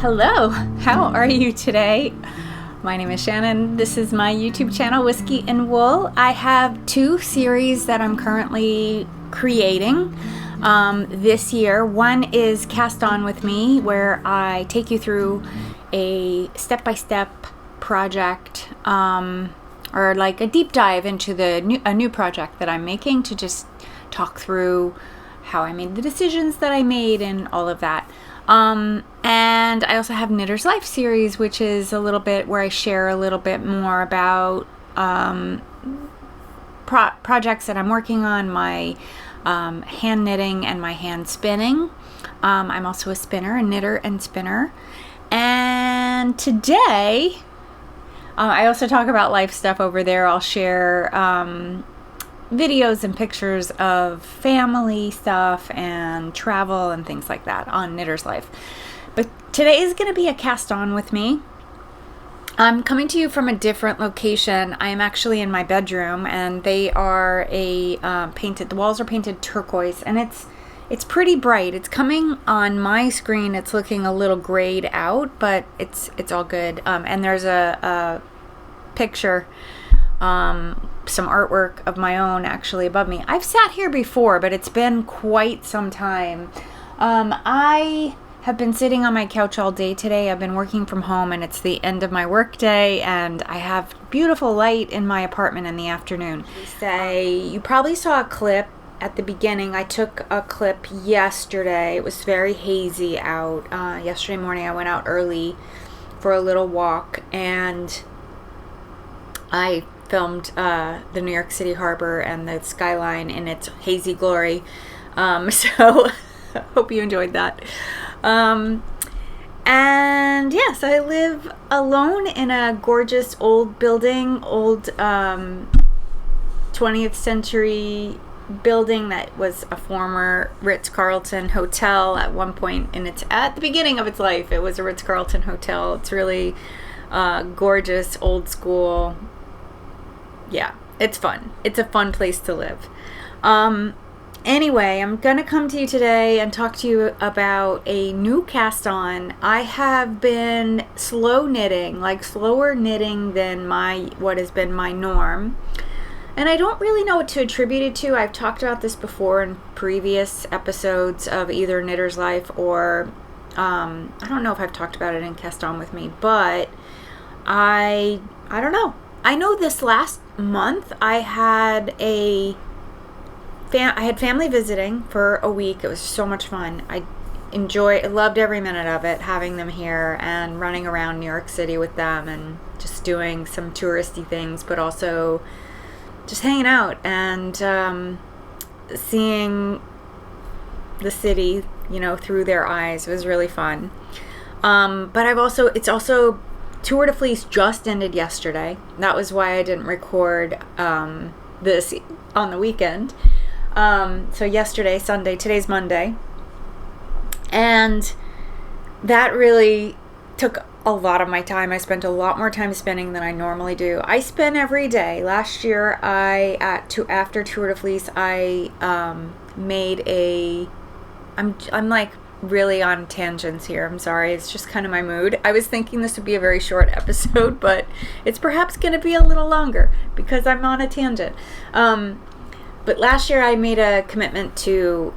Hello, how are you today? My name is Shannon. This is my YouTube channel, Whiskey and Wool. I have two series that I'm currently creating this year. One is Cast On With Me, where I take you through a step-by-step project, or like a deep dive into a new project that I'm making, to just talk through how I made the decisions that I made and all of that. And I also have Knitter's Life series, which is a little bit where I share a little bit more about projects that I'm working on, my hand knitting and my hand spinning. I'm also a spinner, a knitter and spinner. And today, I also talk about life stuff over there. I'll share videos and pictures of family stuff and travel and things like that on Knitter's Life. But today is going to be a Cast On With Me. I'm coming to you from a different location. I am actually in my bedroom, and they are the walls are painted turquoise, and it's pretty bright. It's coming on my screen. It's looking a little grayed out, but it's all good. And there's a picture, some artwork of my own actually above me. I've sat here before, but it's been quite some time. I have been sitting on my couch all day today. I've been working from home, and it's the end of my work day, and I have beautiful light in my apartment in the afternoon. You probably saw a clip at the beginning. I took a clip yesterday. It was very hazy out. Yesterday morning I went out early for a little walk, and I filmed the New York City harbor and the skyline in its hazy glory. So hope you enjoyed that. And yes, I live alone in a gorgeous old building, old 20th century building that was a former Ritz-Carlton hotel at one point at the beginning of its life. It was a Ritz-Carlton hotel. It's really gorgeous, old school. Yeah, it's fun. It's a fun place to live. Anyway, I'm going to come to you today and talk to you about a new cast on. I have been slower knitting than what has been my norm. And I don't really know what to attribute it to. I've talked about this before in previous episodes of either Knitter's Life or I don't know if I've talked about it in Cast On With Me, but I don't know. I know this last month I had family visiting for a week. It was so much fun. I loved every minute of it, having them here and running around New York City with them and just doing some touristy things, but also just hanging out and seeing the city, through their eyes. It was really fun. But it's also Tour de Fleece just ended yesterday. That was why I didn't record this on the weekend. So yesterday, Sunday, today's Monday. And that really took a lot of my time. I spent a lot more time spinning than I normally do. I spin every day. Last year, after Tour de Fleece, I I'm like really on tangents here. I'm sorry. It's just kind of my mood. I was thinking this would be a very short episode, but it's perhaps going to be a little longer because I'm on a tangent. But last year I made a commitment to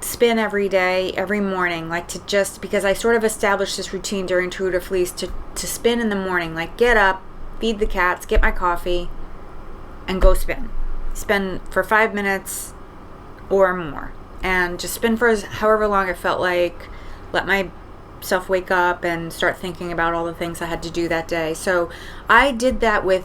spin every day, every morning, because I sort of established this routine during Tour de Fleece to spin in the morning, get up, feed the cats, get my coffee, and go spin. Spin for 5 minutes or more. And just spin for however long it felt like, let myself wake up and start thinking about all the things I had to do that day. So I did that with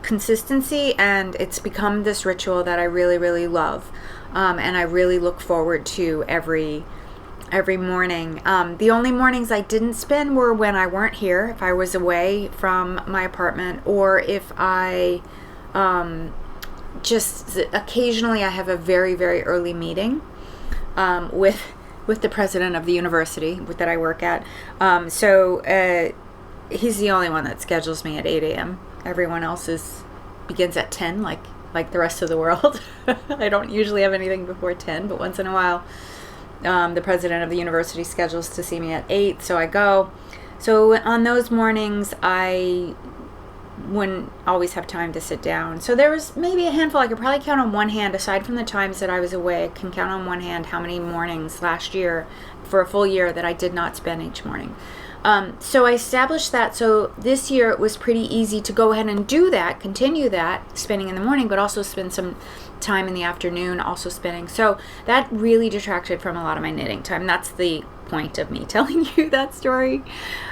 consistency, and it's become this ritual that I really, really love. And I really look forward to every morning. The only mornings I didn't spin were when I weren't here, if I was away from my apartment, or if I just occasionally I have a very, very early meeting with the president of the university that I work at. So he's the only one that schedules me at 8 a.m. Everyone else begins at 10, like the rest of the world. I don't usually have anything before 10, but once in a while The president of the university schedules to see me at 8, so I go. So on those mornings, I wouldn't always have time to sit down. So there was maybe a handful. I could probably count on one hand, aside from the times that I was away, I can count on one hand how many mornings last year for a full year that I did not spend each morning. So I established that. So this year it was pretty easy to go ahead and do that, continue that, spinning in the morning, but also spend some time in the afternoon also spinning. So that really detracted from a lot of my knitting time. That's the point of me telling you that story.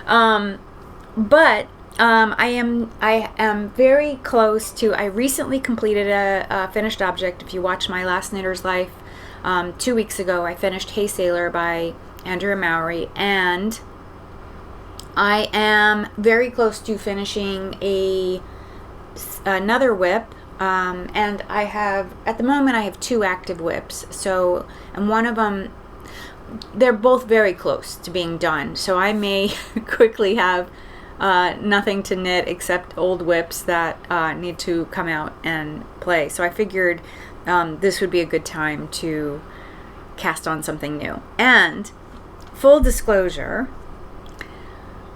But I am very close to, I recently completed a finished object. If you watch my last Knitter's Life, 2 weeks ago, I finished Hey Sailor by Andrea Mowry, and I am very close to finishing another whip, and I have, at the moment, I have 2 active whips. So, and one of them, they're both very close to being done. So I may quickly have nothing to knit except old whips that need to come out and play. So I figured this would be a good time to cast on something new. And full disclosure,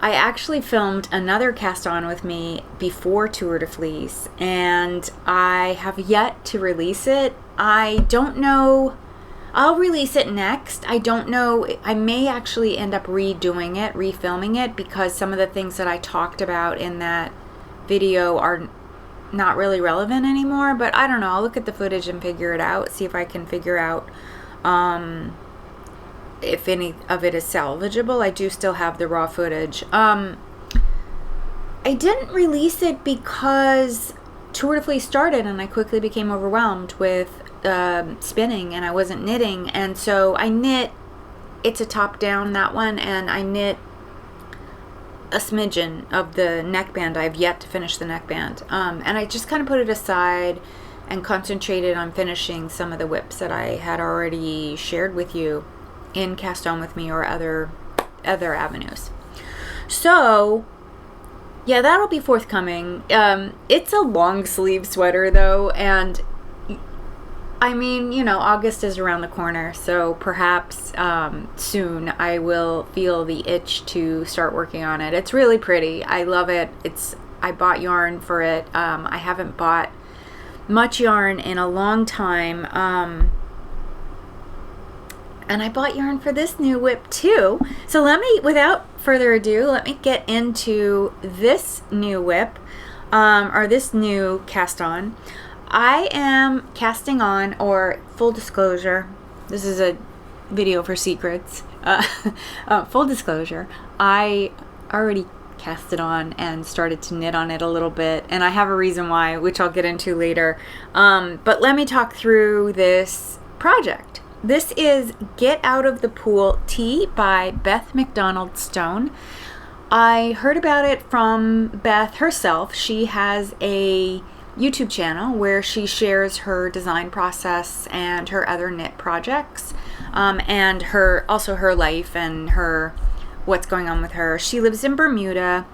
I actually filmed another cast on with me before Tour de Fleece, and I have yet to release it. I don't know. I'll release it next. I don't know. I may actually end up redoing it, refilming it, because some of the things that I talked about in that video are not really relevant anymore. But I don't know. I'll look at the footage and figure it out, see if I can figure out if any of it is salvageable. I do still have the raw footage. I didn't release it because Tour de Fleece started and I quickly became overwhelmed with spinning and I wasn't knitting, and so I knit, it's a top down, that one, and I knit a smidgen of the neckband. I have yet to finish the neckband, and I just kind of put it aside and concentrated on finishing some of the whips that I had already shared with you in Cast On With Me or other avenues. So yeah, that'll be forthcoming. It's a long sleeve sweater though, and I mean, you know, August is around the corner, so perhaps soon I will feel the itch to start working on it. It's really pretty. I love it. I bought yarn for it. I haven't bought much yarn in a long time. And I bought yarn for this new whip too. So without further ado, let me get into this new whip, or this new cast on. I am casting on, or full disclosure, this is a video for secrets. Full disclosure, I already cast it on and started to knit on it a little bit, and I have a reason why, which I'll get into later. But let me talk through this project. This is Get Out of the Pool Tea by Beth MacDonald Stone. I heard about it from Beth herself. She has a YouTube channel where she shares her design process and her other knit projects, and also her life and what's going on with her. She lives in Bermuda,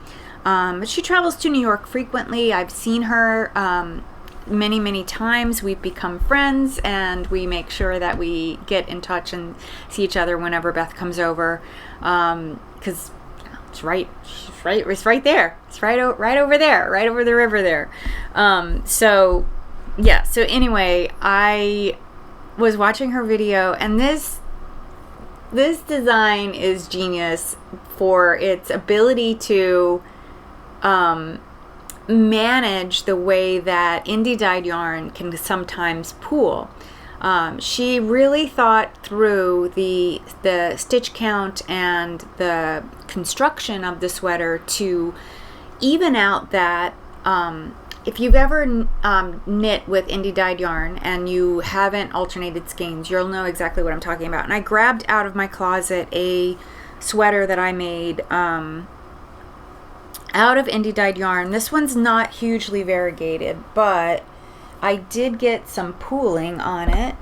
but she travels to New York frequently. I've seen her many times. We've become friends, and we make sure that we get in touch and see each other whenever Beth comes over, because it's right there. It's right over there, right over the river there. So anyway, I was watching her video, and this design is genius for its ability to manage the way that indie dyed yarn can sometimes pool. She really thought through the stitch count and the construction of the sweater to even out that if you've ever knit with indie dyed yarn and you haven't alternated skeins, you'll know exactly what I'm talking about. And I grabbed out of my closet a sweater that I made out of indie dyed yarn. This one's not hugely variegated, but I did get some pooling on it,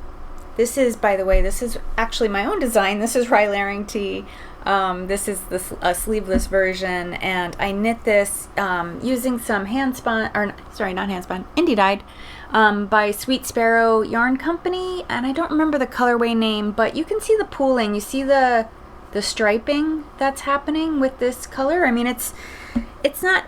This is, by the way, this is actually my own design. This is Ravelry tee. This is a sleeveless version, and I knit this using some hand spun, or sorry, not hand spun, indie dyed, by Sweet Sparrow Yarn Company, and I don't remember the colorway name, but you can see the pooling. You see the striping that's happening with this color. I mean, it's not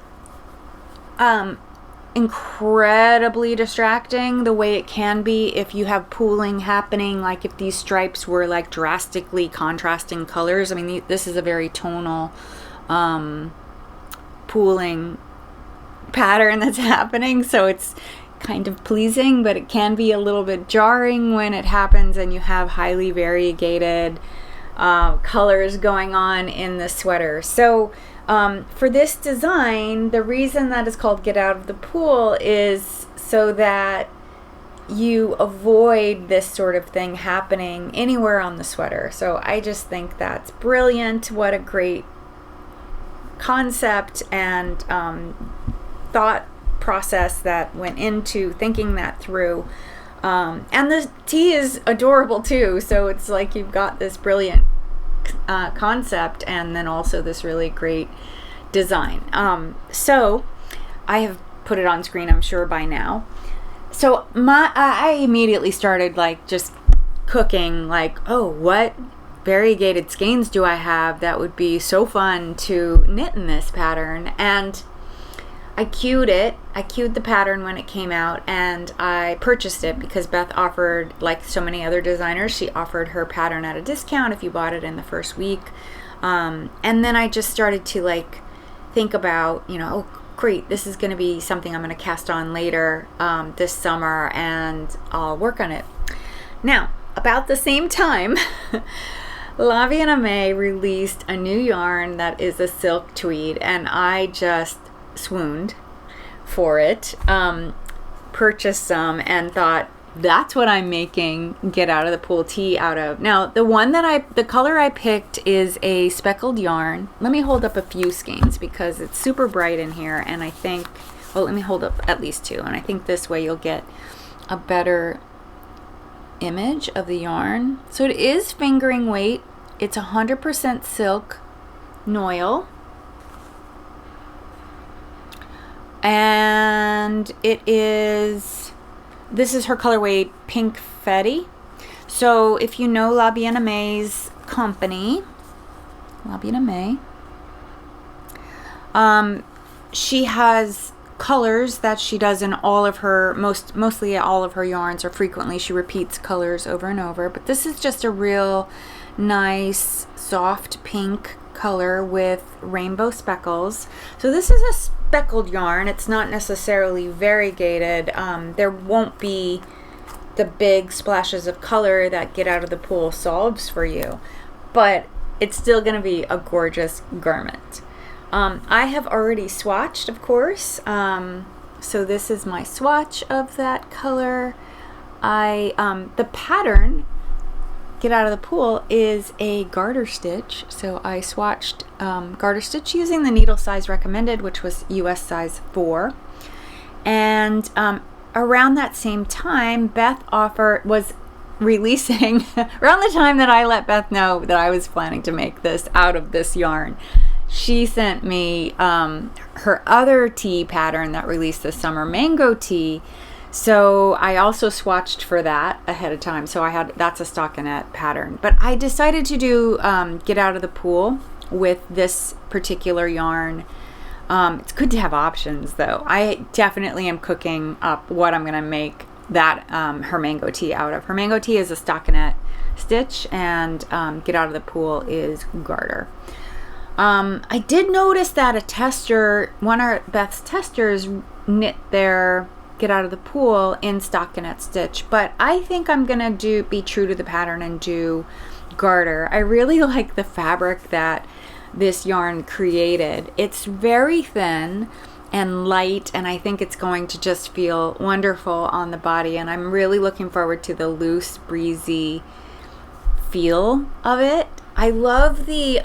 incredibly distracting the way it can be if you have pooling happening, like if these stripes were like drastically contrasting colors. I mean, this is a very tonal pooling pattern that's happening, so it's kind of pleasing, but it can be a little bit jarring when it happens and you have highly variegated colors going on in the sweater. So for this design, the reason that it's called Get Out of the Pool is so that you avoid this sort of thing happening anywhere on the sweater. So I just think that's brilliant. What a great concept and thought process that went into thinking that through. And the tee is adorable too, so it's like you've got this brilliant concept and then also this really great design. So I have put it on screen, I'm sure by now. So I immediately started like just cooking, like, oh, what variegated skeins do I have that would be so fun to knit in this pattern? And I queued the pattern when it came out, and I purchased it because Beth offered, like so many other designers, she offered her pattern at a discount if you bought it in the first week. And then I just started to like think about, oh great, this is going to be something I'm going to cast on later this summer, and I'll work on it. Now, about the same time, Aimée released a new yarn that is a silk tweed, and I just swooned for it, purchased some and thought, that's what I'm making Get Out of the Pool tee out of. Now the color I picked is a speckled yarn. Let me hold up a few skeins because it's super bright in here, and I think, well, let me hold up at least two, and I think this way you'll get a better image of the yarn. So it is fingering weight. It's 100% silk noil. And this is her colorway Pinkfetti. So if you know Aimé's company, Aimée, she has colors that she does in all of her, mostly all of her yarns, or frequently she repeats colors over and over. But this is just a real nice soft pink color with rainbow speckles. So this is a speckled yarn. It's not necessarily variegated. There won't be the big splashes of color that Get Out of the Pool solves for you, but it's still going to be a gorgeous garment. I have already swatched, of course. So this is my swatch of that color. The pattern Get Out of the Pool is a garter stitch, so I swatched garter stitch using the needle size recommended, which was US size 4. And around that same time, Beth was releasing around the time that I let Beth know that I was planning to make this out of this yarn, she sent me her other tee pattern that released this summer, Mango Tee. So I also swatched for that ahead of time. So that's a stockinette pattern. But I decided to do Get Out of the Pool with this particular yarn. It's good to have options, though. I definitely am cooking up what I'm going to make that her Mango Tee out of. Her Mango Tee is a stockinette stitch, and Get Out of the Pool is garter. I did notice that a tester, one of Beth's testers, knit their Get Out of the Pool in stockinette stitch, but I think I'm gonna be true to the pattern and do garter. I really like the fabric that this yarn created. It's very thin and light, and I think it's going to just feel wonderful on the body, and I'm really looking forward to the loose, breezy feel of it. I love the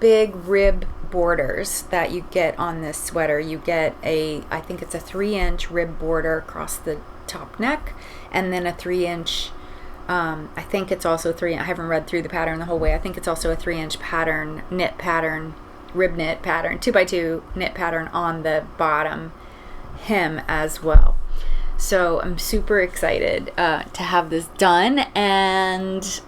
big rib borders that you get on this sweater. You get I think it's a 3-inch rib border across the top neck, and then a 3-inch, I think it's also I haven't read through the pattern the whole way. I think it's also a 3-inch pattern, knit pattern, rib knit pattern, 2x2 knit pattern on the bottom hem as well. So I'm super excited to have this done, and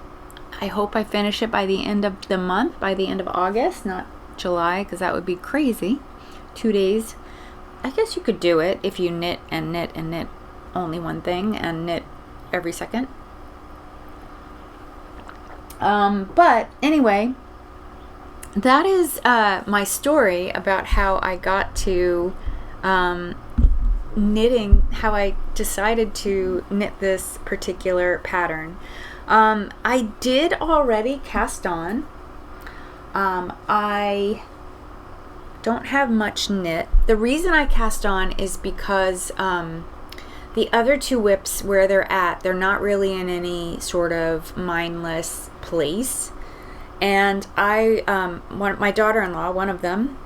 I hope I finish it by the end of the month, by the end of August, not July, because that would be crazy. 2 days. I guess you could do it if you knit and knit and knit only one thing and knit every second. But anyway, that is my story about how I got to knitting, how I decided to knit this particular pattern. I did already cast on. I don't have much knit. The reason I cast on is because the other two whips where they're at, they're not really in any sort of mindless place. And my daughter-in-law, one of them,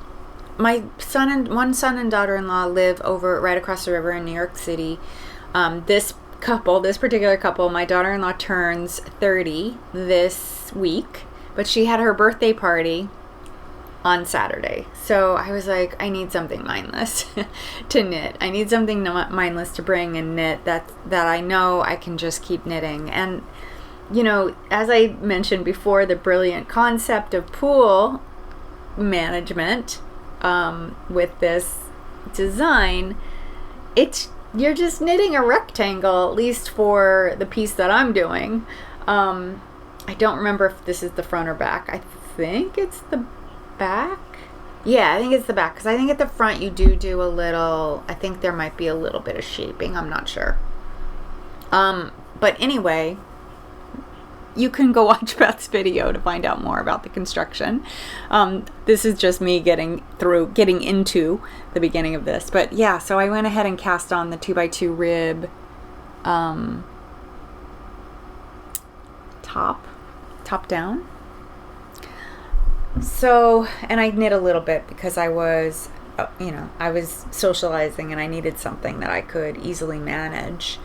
one son and daughter-in-law live over right across the river in New York City. This particular couple, my daughter-in-law turns 30 this week, but she had her birthday party on Saturday. So I was like, I need something mindless to knit. I need something mindless to bring and knit that I know I can just keep knitting. And, you know, as I mentioned before, the brilliant concept of pool management with this design, you're just knitting a rectangle, at least for the piece that I'm doing. I don't remember if this is the front or back. I think it's the back. Yeah, I think it's the back, because I think at the front you do a little, I think there might be a little bit of shaping. I'm not sure. But anyway, you can go watch Beth's video to find out more about the construction. This is just me getting into the beginning of this. But yeah, so I went ahead and cast on the 2x2 rib top down. So, and I knit a little bit because I was, I was socializing and I needed something that I could easily manage.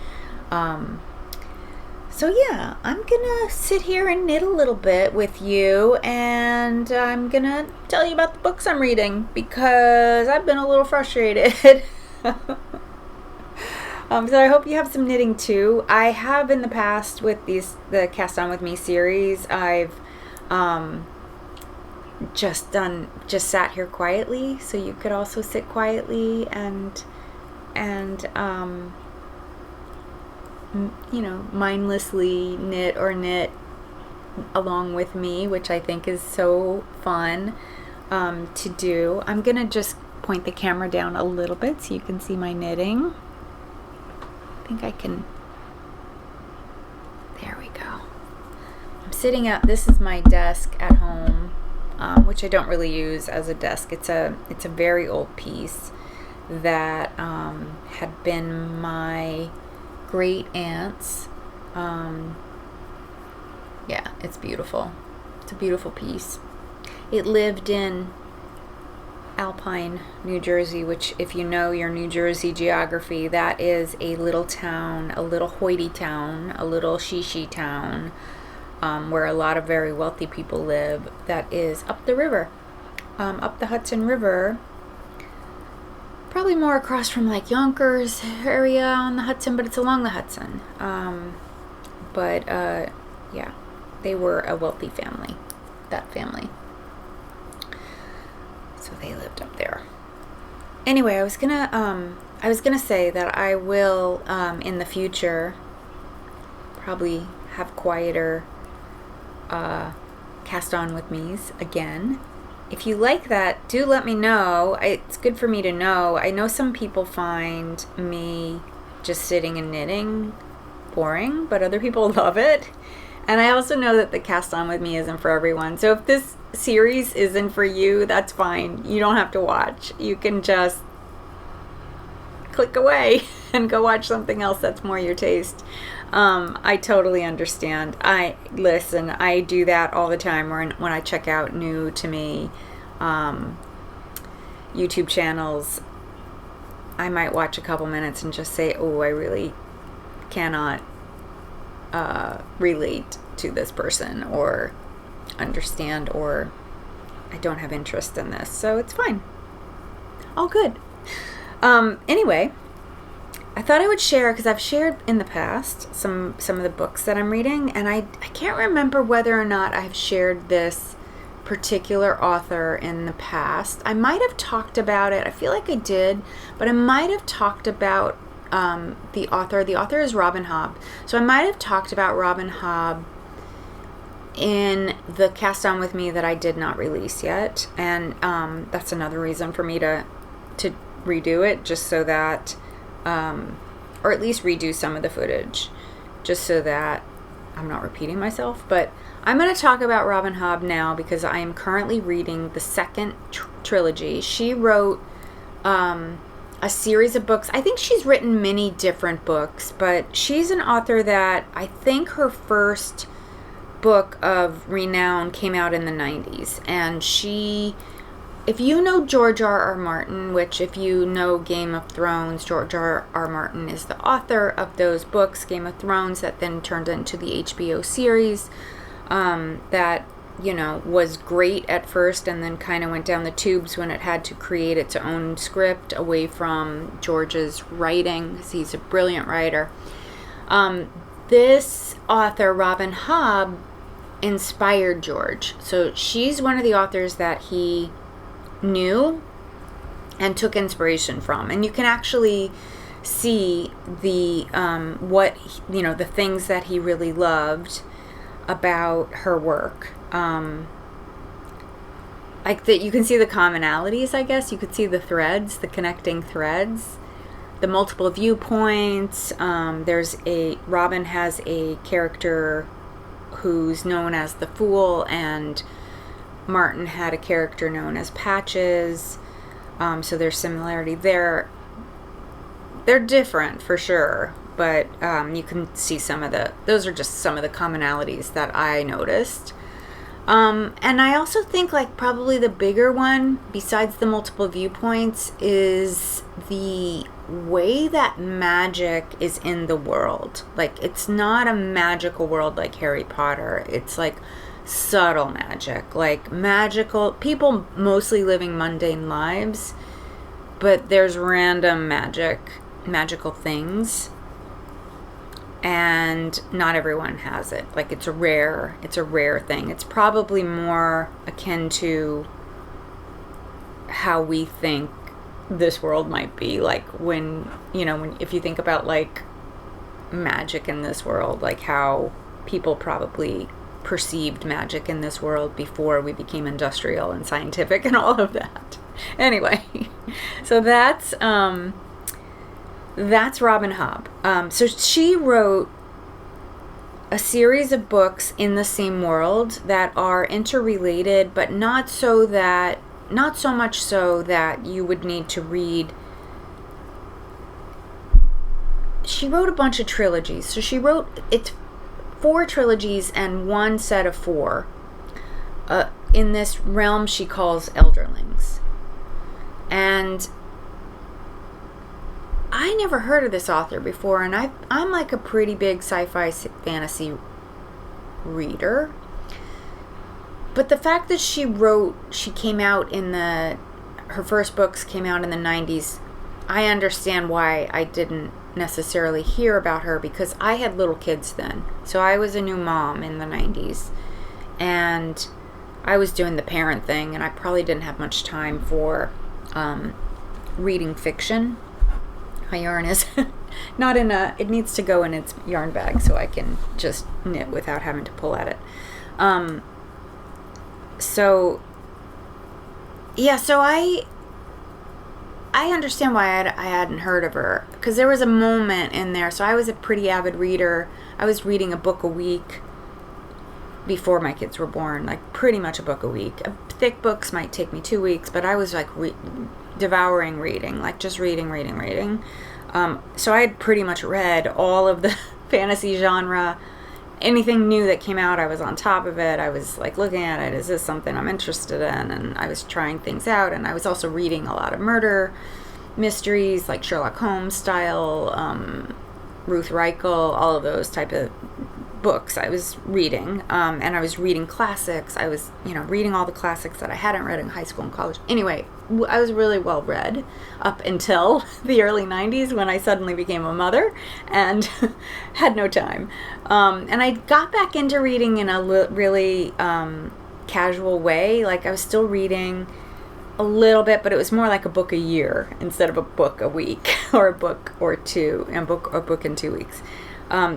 So yeah, I'm gonna sit here and knit a little bit with you, and I'm gonna tell you about the books I'm reading because I've been a little frustrated. So I hope you have some knitting too. I have in the past with the Cast On With Me series, I've just sat here quietly, so you could also sit quietly and mindlessly knit along with me, which I think is so fun to do. I'm gonna just point the camera down a little bit so you can see my knitting. I think I can. There we go. I'm sitting out. This is my desk at home, which I don't really use as a desk. It's a very old piece that had been my great aunt's. Yeah, it's beautiful. It's a beautiful piece. It lived in Alpine, New Jersey, which, if you know your New Jersey geography, that is a little town, a little hoity town, a little shishi town, where a lot of very wealthy people live. That is up the river, up the Hudson River. Probably more across from like Yonkers area on the Hudson, but it's along the Hudson. Yeah, they were a wealthy family, that family. So they lived up there. Anyway, I was gonna say that I will in the future probably have quieter Cast On With Me's again. If you like that, do let me know. It's good for me to know. I know some people find me just sitting and knitting boring, but other people love it. And I also know that the Cast On With Me isn't for everyone. So if this series isn't for you, that's fine. You don't have to watch. You can just click away and go watch something else that's more your taste. I totally understand. I do that all the time when I check out new to me YouTube channels. I might watch a couple minutes and just say, oh, I really cannot relate to this person or understand, or I don't have interest in this, so it's fine. All good. Anyway, I thought I would share, because I've shared in the past some of the books that I'm reading, and I can't remember whether or not I've shared this particular author in the past. I might have talked about it. I feel like I did, but I might have talked about the author. The author is Robin Hobb. So I might have talked about Robin Hobb in the Cast On With Me that I did not release yet, and that's another reason for me to redo it, just so that or at least redo some of the footage, just so that I'm not repeating myself. But I'm going to talk about Robin Hobb now because I am currently reading the second trilogy. She wrote a series of books. I think she's written many different books, but she's an author that I think her first book of renown came out in the 90s. And she, if you know George R.R. Martin, which if you know Game of Thrones, George R.R. Martin is the author of those books, Game of Thrones, that then turned into the HBO series, that, you know, was great at first and then kind of went down the tubes when it had to create its own script away from George's writing, because he's a brilliant writer. This author, Robin Hobb, inspired George. So she's one of the authors that he knew and took inspiration from, and you can actually see the what, you know, the things that he really loved about her work. Like that, you can see the commonalities, I guess. You could see the threads, the connecting threads, the multiple viewpoints. Robin has a character who's known as the Fool, and Martin had a character known as Patches. So there's similarity there. They're different for sure, but you can see those are just some of the commonalities that I noticed. And I also think, like, probably the bigger one, besides the multiple viewpoints, is the way that magic is in the world. Like, it's not a magical world like Harry Potter. It's like subtle magic, like magical people mostly living mundane lives, but there's random magical things, and not everyone has it. Like, it's a rare thing. It's probably more akin to how we think this world might be, like when if you think about like magic in this world, like how people probably perceived magic in this world before we became industrial and scientific and all of that. Anyway, so that's Robin Hobb. So she wrote a series of books in the same world that are interrelated, but not so much so that you would need to read. She wrote a bunch of trilogies. So she wrote, it's 4 trilogies and one set of 4 in this realm she calls Elderlings. And I never heard of this author before, and I'm like a pretty big sci-fi fantasy reader. But the fact that her first books came out in the 90s, I understand why I didn't necessarily hear about her, because I had little kids then. So I was a new mom in the 90s, and I was doing the parent thing, and I probably didn't have much time for reading fiction. My yarn is not it needs to go in its yarn bag so I can just knit without having to pull at it. So I understand why I hadn't heard of her, because there was a moment in there. So I was a pretty avid reader. I was reading a book a week before my kids were born, like pretty much a book a week. Thick books might take me 2 weeks, but I was like devouring reading, like just reading. So I had pretty much read all of the fantasy genre. Anything new that came out, I was on top of it. I was like looking at it. Is this something I'm interested in? And I was trying things out. And I was also reading a lot of murder mysteries, like Sherlock Holmes style Ruth Reichel, all of those type of books I was reading, and I was reading classics. I was, reading all the classics that I hadn't read in high school and college. Anyway, I was really well read up until the early 90s when I suddenly became a mother and had no time. And I got back into reading in a really casual way. Like, I was still reading a little bit, but it was more like a book a year instead of a book a week or a book or two, and a book in 2 weeks.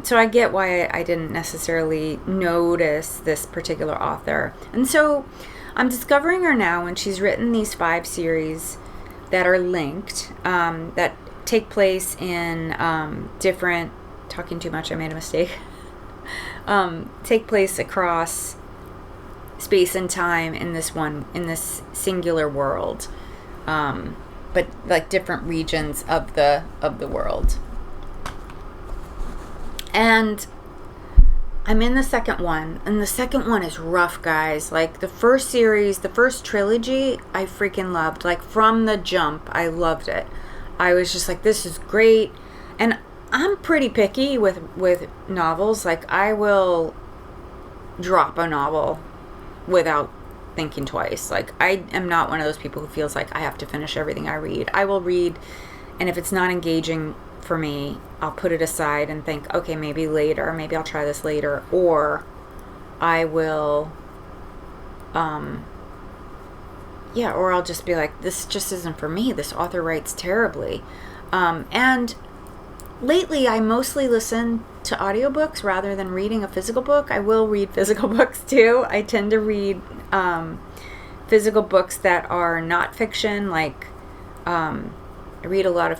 So I get why I didn't necessarily notice this particular author. And so I'm discovering her now, and she's written these 5 series that are linked, that take place in different, talking too much, I made a mistake, take place across space and time in this singular world, but like different regions of the world. And I'm in the second one, and the second one is rough, guys. Like, the first series, the first trilogy, I freaking loved. Like, from the jump, I loved it. I was just like, this is great. And I'm pretty picky with novels. Like, I will drop a novel without thinking twice. Like, I am not one of those people who feels like I have to finish everything I read. I will read, and if it's not engaging for me, I'll put it aside and think, okay, maybe later, maybe I'll try this later, or I will, or I'll just be like, this just isn't for me. This author writes terribly. And lately, I mostly listen to audiobooks rather than reading a physical book. I will read physical books too. I tend to read physical books that are not fiction, like, I read a lot of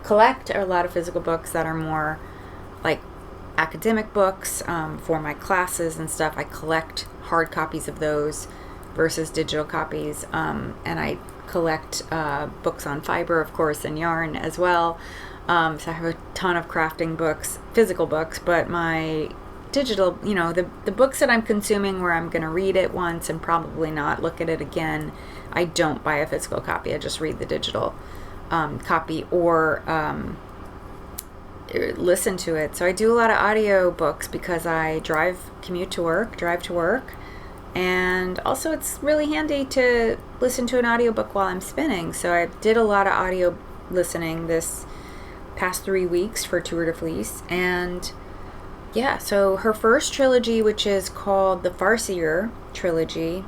collect a lot of physical books that are more like academic books for my classes and stuff. I collect hard copies of those versus digital copies, and I collect books on fiber, of course, and yarn as well. So I have a ton of crafting books, physical books, but my digital, the books that I'm consuming where I'm going to read it once and probably not look at it again, I don't buy a physical copy. I just read the digital copy or listen to it. So I do a lot of audio books because I drive to work, and also it's really handy to listen to an audiobook while I'm spinning. So I did a lot of audio listening this past 3 weeks for Tour de Fleece, and yeah, so her first trilogy, which is called the Farseer Trilogy,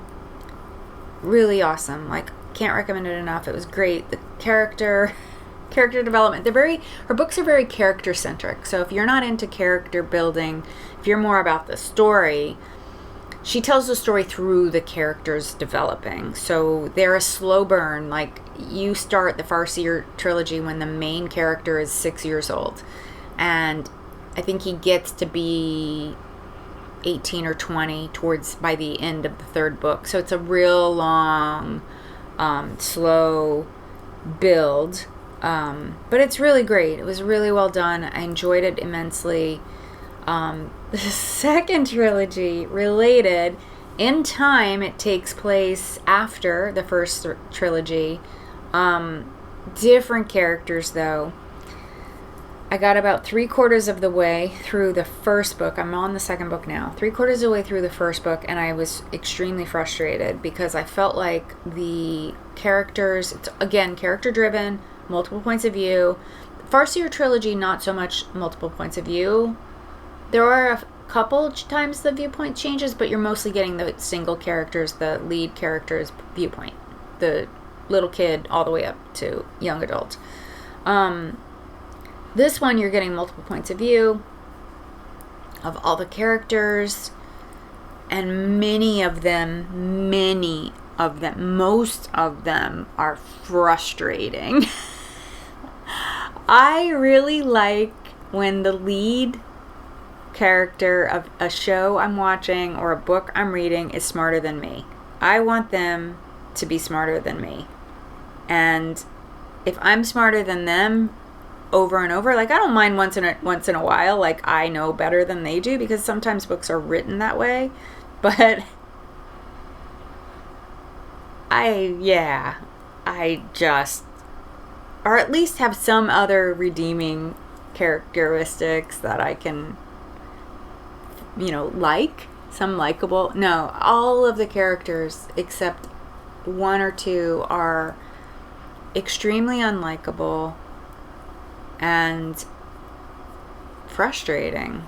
really awesome. Like, can't recommend it enough. It was great. The character development. Her books are very character centric. So if you're not into character building, if you're more about the story, she tells the story through the characters developing. So they're a slow burn. Like, you start the Farseer Trilogy when the main character is 6 years old, and I think he gets to be 18 or 20 by the end of the third book. So it's a real long, slow build, but it's really great. It was really well done. I enjoyed it immensely. The second trilogy, related in time, it takes place after the first trilogy. Different characters, though. I got about 3/4 of the way through the first book. I'm on the second book now. 3/4 of the way through the first book, and I was extremely frustrated because I felt like the characters, it's again character driven, multiple points of view. Farseer Trilogy, not so much multiple points of view. There are a couple times the viewpoint changes, but you're mostly getting the single characters, the lead character's viewpoint, the little kid all the way up to young adult. This one, you're getting multiple points of view of all the characters, and many of them, most of them are frustrating. I really like when the lead character of a show I'm watching or a book I'm reading is smarter than me. I want them to be smarter than me. And if I'm smarter than them over and over, like, I don't mind once in a while, like, I know better than they do, because sometimes books are written that way, but I just, or at least have some other redeeming characteristics that I can, like. Some likable. No, all of the characters except one or two are extremely unlikable and frustrating.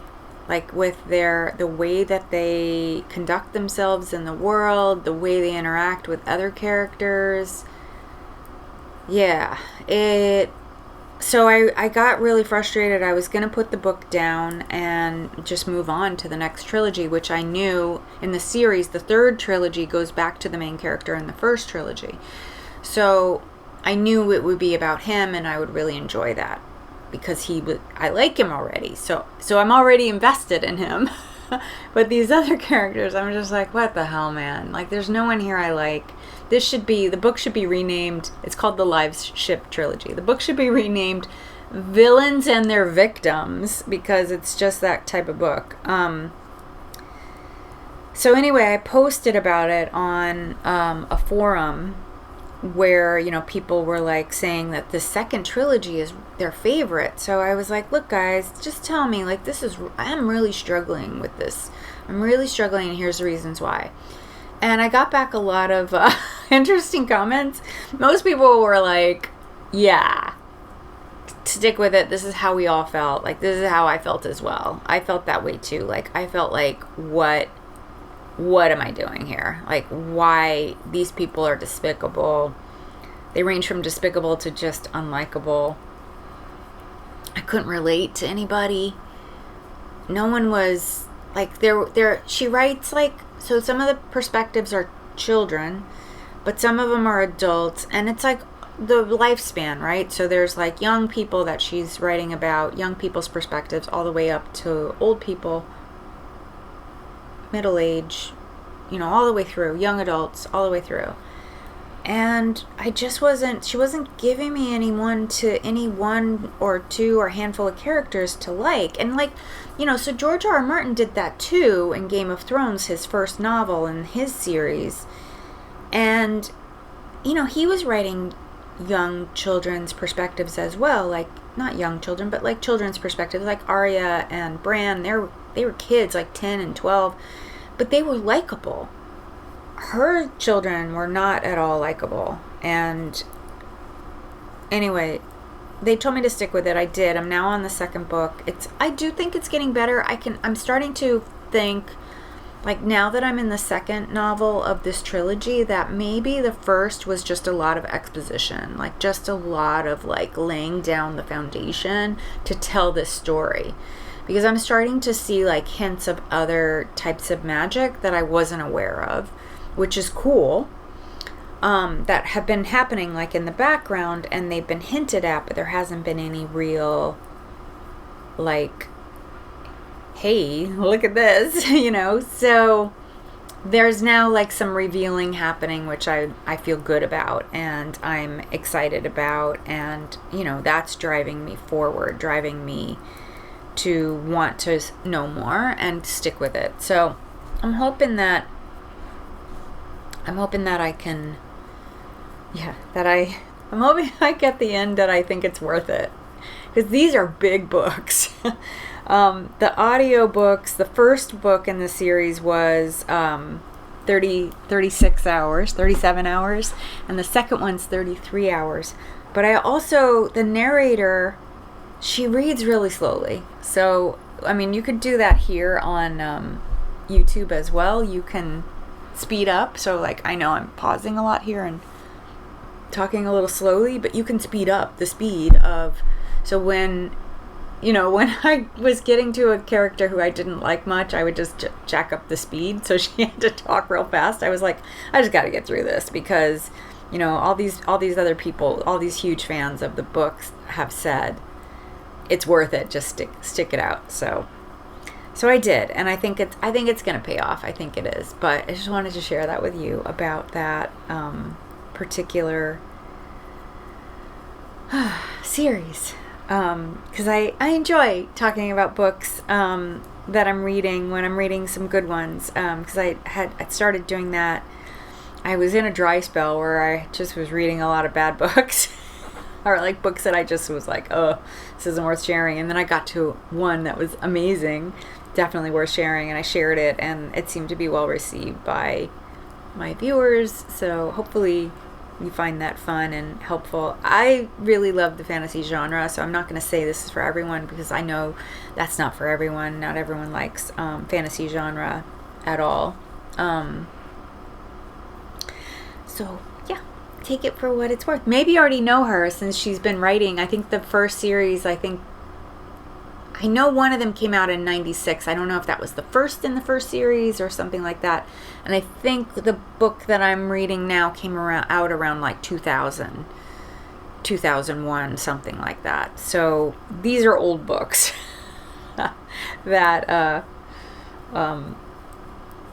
Like with the way that they conduct themselves in the world, the way they interact with other characters. Yeah, so I got really frustrated. I was going to put the book down and just move on to the next trilogy, which I knew in the series, the third trilogy goes back to the main character in the first trilogy. So I knew it would be about him, and I would really enjoy that because I like him already. So I'm already invested in him. But these other characters, I'm just like, what the hell, man? Like, there's no one here I like. The book should be renamed. It's called the Liveship Trilogy. The book should be renamed Villains and Their Victims, because it's just that type of book. So anyway, I posted about it on a forum where, people were like saying that the second trilogy is their favorite. So I was like, look guys, just tell me, like, I'm really struggling with this. I'm really struggling, and here's the reasons why. And I got back a lot of interesting comments. Most people were like, yeah, stick with it. This is how we all felt. Like, this is how I felt as well. I felt that way too. Like, I felt like, what am I doing here? Like, why these people are despicable. They range from despicable to just unlikable. I couldn't relate to anybody. No one was like, she writes like, so some of the perspectives are children, but some of them are adults, and it's like the lifespan, right? So there's like young people that she's writing about, young people's perspectives, all the way up to old people, middle age, all the way through, young adults, all the way through. And she wasn't giving me any one or two or handful of characters to like. And like, so George R. R. Martin did that too in Game of Thrones, his first novel in his series. And, he was writing young children's perspectives as well. Like, not young children, but like children's perspectives, like Arya and Bran. They were kids, like 10 and 12, but they were likable. Her children were not at all likable. And anyway, they told me to stick with it. I did. I'm now on the second book. I do think it's getting better. I'm starting to think, like, now that I'm in the second novel of this trilogy, that maybe the first was just a lot of exposition, like just a lot of like laying down the foundation to tell this story. Because I'm starting to see like hints of other types of magic that I wasn't aware of, which is cool, that have been happening like in the background, and they've been hinted at, but there hasn't been any real, like, hey, look at this, so there's now like some revealing happening, which I feel good about, and I'm excited about, and that's driving me forward, driving me to want to know more and stick with it. So I'm hoping that I can, I'm hoping I get the end that I think it's worth it. Because these are big books. The audio books, the first book in the series was 36 hours, 37 hours, and the second one's 33 hours. But the narrator, she reads really slowly. So, I mean, you could do that here on YouTube as well. You can speed up. So like, I know I'm pausing a lot here and talking a little slowly, but you can speed up the speed of, so when I was getting to a character who I didn't like much, I would just jack up the speed. So she had to talk real fast. I was like, I just got to get through this because, all these other people, all these huge fans of the books have said it's worth it. Just stick it out. So I did, and I think it's going to pay off. I think it is, but I just wanted to share that with you about that particular series, because I enjoy talking about books that I'm reading when I'm reading some good ones, because I started doing that. I was in a dry spell where I just was reading a lot of bad books. or like books that I just was like, oh, this isn't worth sharing. And then I got to one that was amazing, definitely worth sharing, and I shared it, and it seemed to be well received by my viewers. So hopefully you find that fun and helpful. I really love the fantasy genre, so I'm not going to say this is for everyone, because I know that's not for everyone. Not everyone likes fantasy genre at all. So yeah, take it for what it's worth. Maybe you already know her since she's been writing. I think the first series, I know one of them came out in 96. I don't know if that was the first in the first series or something like that. And I think the book that I'm reading now came out around like 2000, 2001, something like that. So these are old books that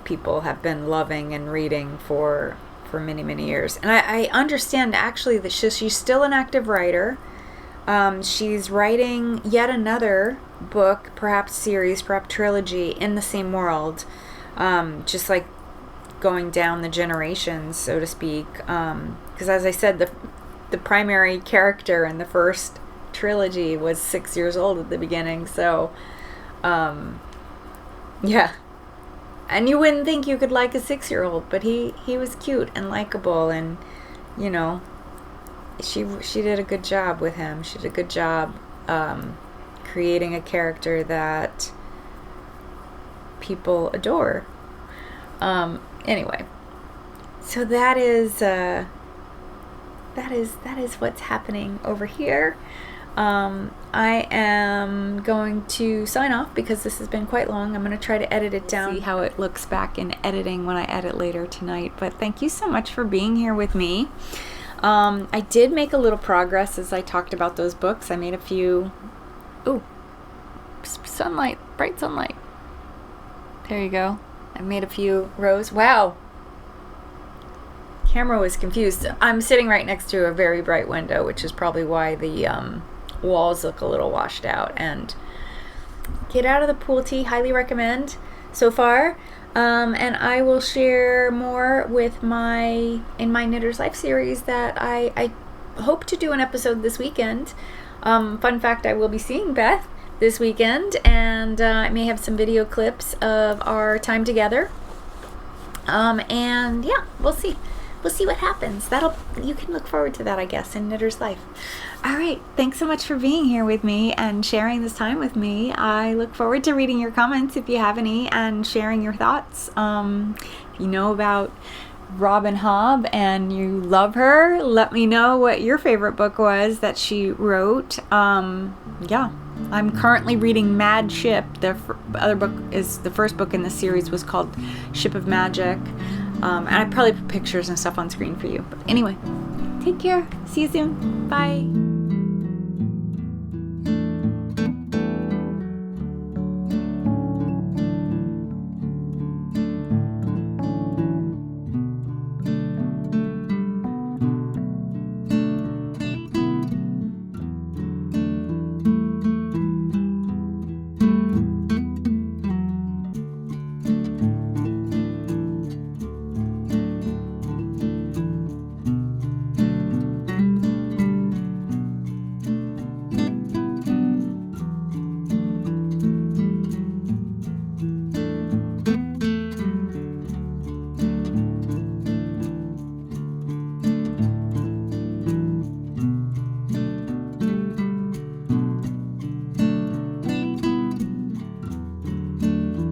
people have been loving and reading for many, many years. And I understand actually that she's still an active writer. She's writing yet another book, perhaps series, perhaps trilogy in the same world, just like going down the generations, so to speak. Because as I said, the primary character in the first trilogy was 6 years old at the beginning. So, yeah. And you wouldn't think you could like a 6-year-old, but he was cute and likable, and you know, she did a good job with him. She did a good job creating a character that people adore. Anyway, so that is what's happening over here. I am going to sign off because this has been quite long. I'm going to try to edit it down, see how it looks back in editing when I edit later tonight. But thank you so much for being here with me. I did make a little progress as I talked about those books. I made a few... Ooh, sunlight, bright sunlight. There you go. I made a few rows. Wow. Camera was confused. I'm sitting right next to a very bright window, which is probably why the walls look a little washed out. And get out of the pool tea. Highly recommend so far. And I will share more with in my Knitter's Life series that I hope to do an episode this weekend. Fun fact, I will be seeing Beth this weekend, and I may have some video clips of our time together. And yeah, we'll see. We'll see what happens. You can look forward to that, I guess, in Knitter's Life. All right. Thanks so much for being here with me and sharing this time with me. I look forward to reading your comments if you have any and sharing your thoughts. If you know about Robin Hobb and you love her, let me know what your favorite book was that she wrote. Yeah. I'm currently reading Mad Ship. The first book in the series was called Ship of Magic. And I probably put pictures and stuff on screen for you. But anyway, take care. See you soon. Bye.